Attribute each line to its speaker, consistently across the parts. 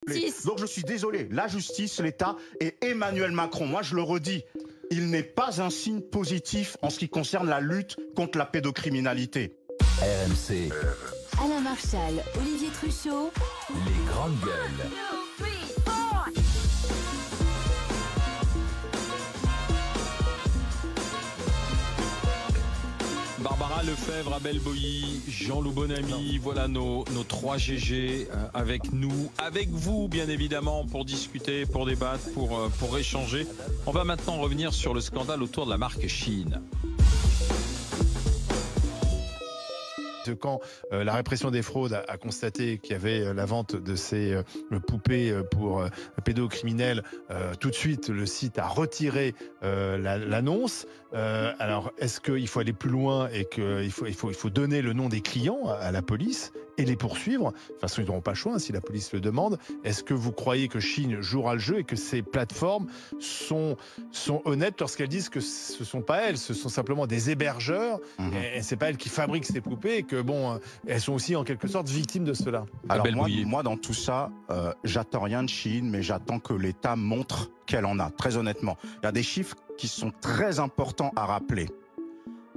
Speaker 1: Donc je suis désolé, la justice, l'État et Emmanuel Macron, moi je le redis, il n'est pas un signe positif en ce qui concerne la lutte contre la pédocriminalité.
Speaker 2: RMC.
Speaker 3: Alain Marchal, Olivier Truchot.
Speaker 2: Les grandes gueules.
Speaker 4: Barbara Lefebvre, Abel Boilly, Jean-Loup Bonamy, voilà nos 3 GG avec nous, avec vous bien évidemment pour discuter, pour débattre, pour échanger. On va maintenant revenir sur le scandale autour de la marque Shein.
Speaker 5: Quand la répression des fraudes a constaté qu'il y avait la vente de ces poupées pour pédocriminels, tout de suite le site a retiré l'annonce. Alors est-ce qu'il faut aller plus loin et qu'il faut donner le nom des clients à la police et les poursuivre? De toute façon, ils n'auront pas le choix si la police le demande. Est-ce que vous croyez que Shein jouera le jeu et que ces plateformes sont honnêtes lorsqu'elles disent que ce ne sont pas elles, ce sont simplement des hébergeurs et c'est pas elles qui fabriquent ces poupées et que elles sont aussi en quelque sorte victimes de cela?
Speaker 1: Alors moi dans tout ça, j'attends rien de Shein, mais j'attends que l'État montre qu'elle en a, très honnêtement. Il y a des chiffres qui sont très importants à rappeler.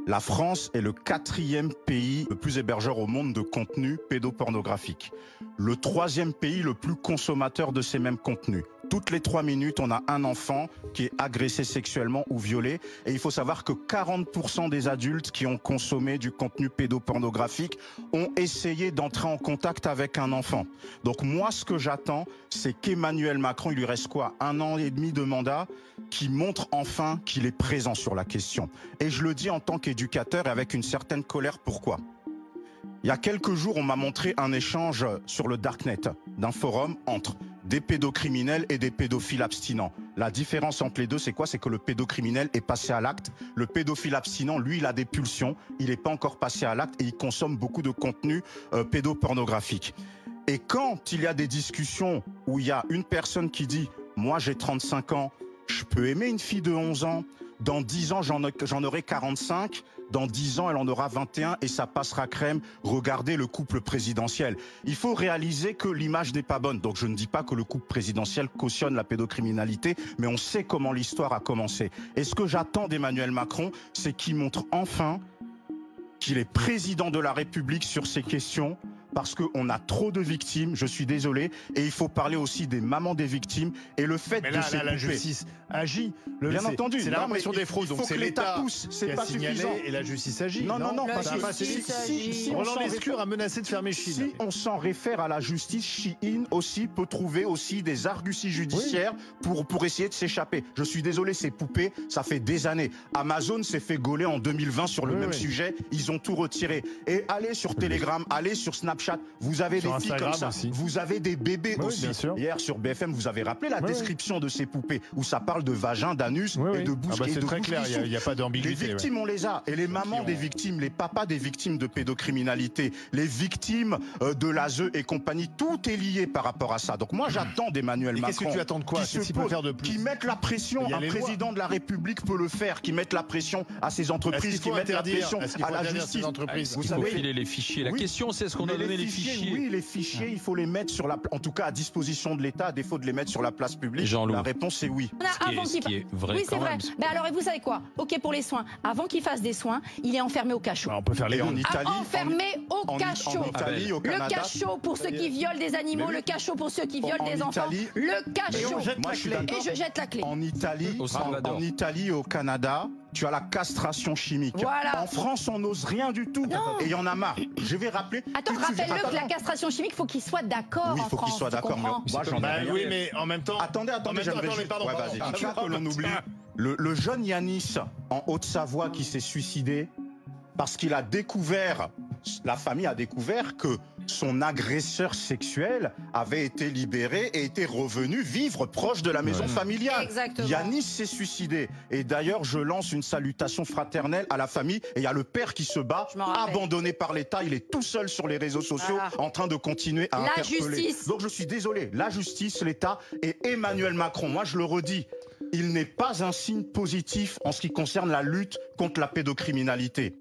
Speaker 1: La France est le 4e pays le plus hébergeur au monde de contenu pédopornographique. Le 3e pays le plus consommateur de ces mêmes contenus. Toutes les 3 minutes, on a un enfant qui est agressé sexuellement ou violé. Et il faut savoir que 40% des adultes qui ont consommé du contenu pédopornographique ont essayé d'entrer en contact avec un enfant. Donc moi, ce que j'attends, c'est qu'Emmanuel Macron, il lui reste quoi, 1 an et demi de mandat, qui montre enfin qu'il est présent sur la question. Et je le dis en tant qu'éducateur et avec une certaine colère. Pourquoi ? Il y a quelques jours, on m'a montré un échange sur le Darknet d'un forum entre des pédocriminels et des pédophiles abstinents. La différence entre les deux, c'est quoi? C'est que le pédocriminel est passé à l'acte. Le pédophile abstinent, lui, il a des pulsions. Il n'est pas encore passé à l'acte et il consomme beaucoup de contenu pédopornographique. Et quand il y a des discussions où il y a une personne qui dit « Moi, j'ai 35 ans, je peux aimer une fille de 11 ans. Dans 10 ans, j'en aurai 45. Dans 10 ans, elle en aura 21 et ça passera crème. Regardez le couple présidentiel. » Il faut réaliser que l'image n'est pas bonne. Donc je ne dis pas que le couple présidentiel cautionne la pédocriminalité, mais on sait comment l'histoire a commencé. Et ce que j'attends d'Emmanuel Macron, c'est qu'il montre enfin qu'il est président de la République sur ces questions. Parce qu'on a trop de victimes, je suis désolé, et il faut parler aussi des mamans des victimes et le fait de ces
Speaker 5: la justice agit.
Speaker 1: Bien entendu,
Speaker 5: c'est la répression des fraudes, donc c'est l'État
Speaker 1: pousse, c'est
Speaker 5: qui
Speaker 1: pas
Speaker 5: a signalé
Speaker 1: suffisant.
Speaker 5: Et la justice agit.
Speaker 1: Non,
Speaker 3: Si
Speaker 5: Roland Lescure a menacé de fermer Shein.
Speaker 1: Si on s'en réfère à la justice, Shein aussi peut trouver aussi des arguties judiciaires pour essayer de s'échapper. Je suis désolé, ces poupées, ça fait des années. Amazon s'est fait gauler en 2020 sur le même sujet, ils ont tout retiré. Et allez sur Telegram, allez sur Snapchat, vous avez des filles comme ça,
Speaker 5: aussi.
Speaker 1: Vous avez des bébés aussi.
Speaker 5: Bien sûr.
Speaker 1: Hier sur BFM, vous avez rappelé la description de ces poupées où ça parle de vagin, d'anus et de bouche.
Speaker 5: C'est très clair, il n'y a pas d'ambiguïté.
Speaker 1: Les victimes, on les a. Et les mamans des victimes, les papas des victimes de pédocriminalité, les victimes de l'ASE et compagnie, tout est lié par rapport à ça. Donc moi, j'attends d'Emmanuel Macron.
Speaker 5: Qu'est-ce que tu attends de quoi?
Speaker 1: Qui mettent la pression. Un président de la République peut le faire, qui mettent la pression à ces entreprises, qui mettent la pression à la justice.
Speaker 4: Vous savez, filer les fichiers. La question, c'est est-ce qu'on a donné les fichiers?
Speaker 1: Oui, les fichiers, il faut les mettre en tout cas à disposition de l'État, à défaut de les mettre sur la place publique. La réponse est oui.
Speaker 4: Ce qui est vrai.
Speaker 3: Oui, c'est vrai. Mais alors, et vous savez quoi? Ok pour les soins. Avant qu'il fasse des soins, il est enfermé au cachot.
Speaker 5: On peut faire les deux.
Speaker 1: En Italie,
Speaker 3: enfermé au cachot.
Speaker 1: En Italie, au Canada.
Speaker 3: Le cachot pour ceux qui violent des animaux, le cachot pour ceux qui violent des enfants. Le cachot. Et je jette la clé.
Speaker 1: En Italie, au Canada, tu as la castration chimique.
Speaker 3: Voilà.
Speaker 1: En France, on n'ose rien du tout.
Speaker 3: Non.
Speaker 1: Et il y en a marre. Je vais rappeler.
Speaker 3: Attends, rappelle-le que la castration chimique, faut qu'il soit d'accord.
Speaker 1: Oui,
Speaker 3: il
Speaker 1: faut qu'il soit d'accord. Moi, j'en ai rien.
Speaker 5: Oui, mais en même temps.
Speaker 1: Attendez,
Speaker 5: pardon.
Speaker 1: Tu vois que l'on oublie. Le jeune Yanis en Haute-Savoie qui s'est suicidé parce qu'il a découvert, la famille a découvert que son agresseur sexuel avait été libéré et était revenu vivre proche de la maison familiale.
Speaker 3: Exactement.
Speaker 1: Yanis s'est suicidé. Et d'ailleurs, je lance une salutation fraternelle à la famille. Et il y a le père qui se bat, abandonné par l'État. Il est tout seul sur les réseaux sociaux, en train de continuer à interpeller.
Speaker 3: Justice.
Speaker 1: Donc je suis désolé, la justice, l'État et Emmanuel Macron, moi je le redis, il n'est pas un signe positif en ce qui concerne la lutte contre la pédocriminalité.